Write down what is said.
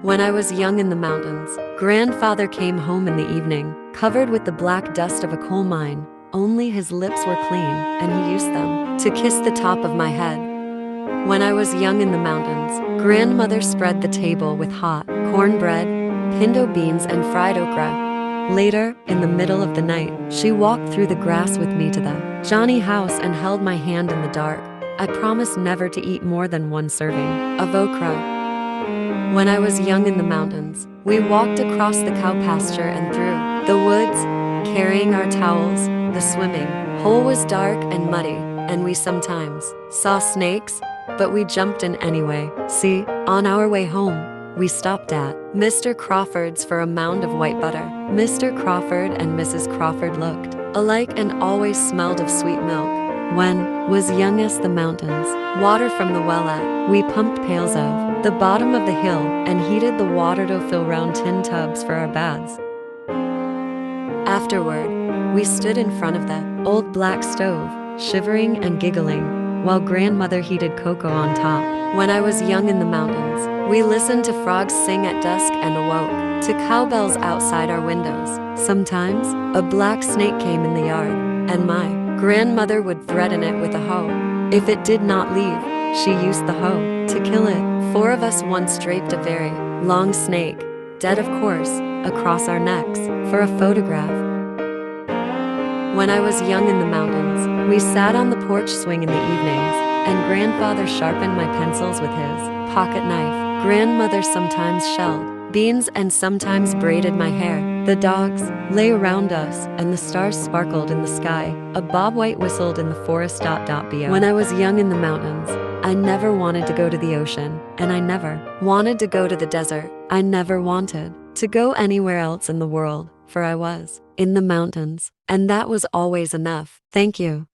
When I was young in the mountains, grandfather came home in the evening, covered with the black dust of a coal mine. Only his lips were clean, and he used them to kiss the top of my head. When I was young in the mountains, grandmother spread the table with hot cornbread, pinto beans, and fried okra. Later, in the middle of the night, she walked through the grass with me to the Johnny house and held my hand in the dark. I promised never to eat more than one serving of okra. When I was young in the mountains, we walked across the cow pasture and through the woods, carrying our towels. The swimming hole was dark and muddy, and we sometimes saw snakes, but we jumped in anyway. See, on our way home, we stopped at Mr. Crawford's for a mound of white butter. Mr. Crawford and Mrs. Crawford looked alike and always smelled of sweet milk. When was youngest the mountains, water from the well at we pumped pails of the bottom of the hill and heated the water to fill round tin tubs for our baths. Afterward, we stood in front of the old black stove, shivering and giggling, while grandmother heated cocoa on top. When I was young in the mountains, we listened to frogs sing at dusk and awoke to cowbells outside our windows. Sometimes, a black snake came in the yard, and my grandmother would threaten it with a hoe. If it did not leave, she used the hoe to kill it. 4 of us once draped a very long snake, dead of course, across our necks for a photograph. When I was young in the mountains, we sat on the porch swing in the evenings, and grandfather sharpened my pencils with his pocket knife. Grandmother sometimes shelled beans and sometimes braided my hair. The dogs lay around us, and the stars sparkled in the sky. A bobwhite whistled in the forest. Bo. When I was young in the mountains, I never wanted to go to the ocean, and I never wanted to go to the desert. I never wanted to go anywhere else in the world, for I was in the mountains, and that was always enough. Thank you.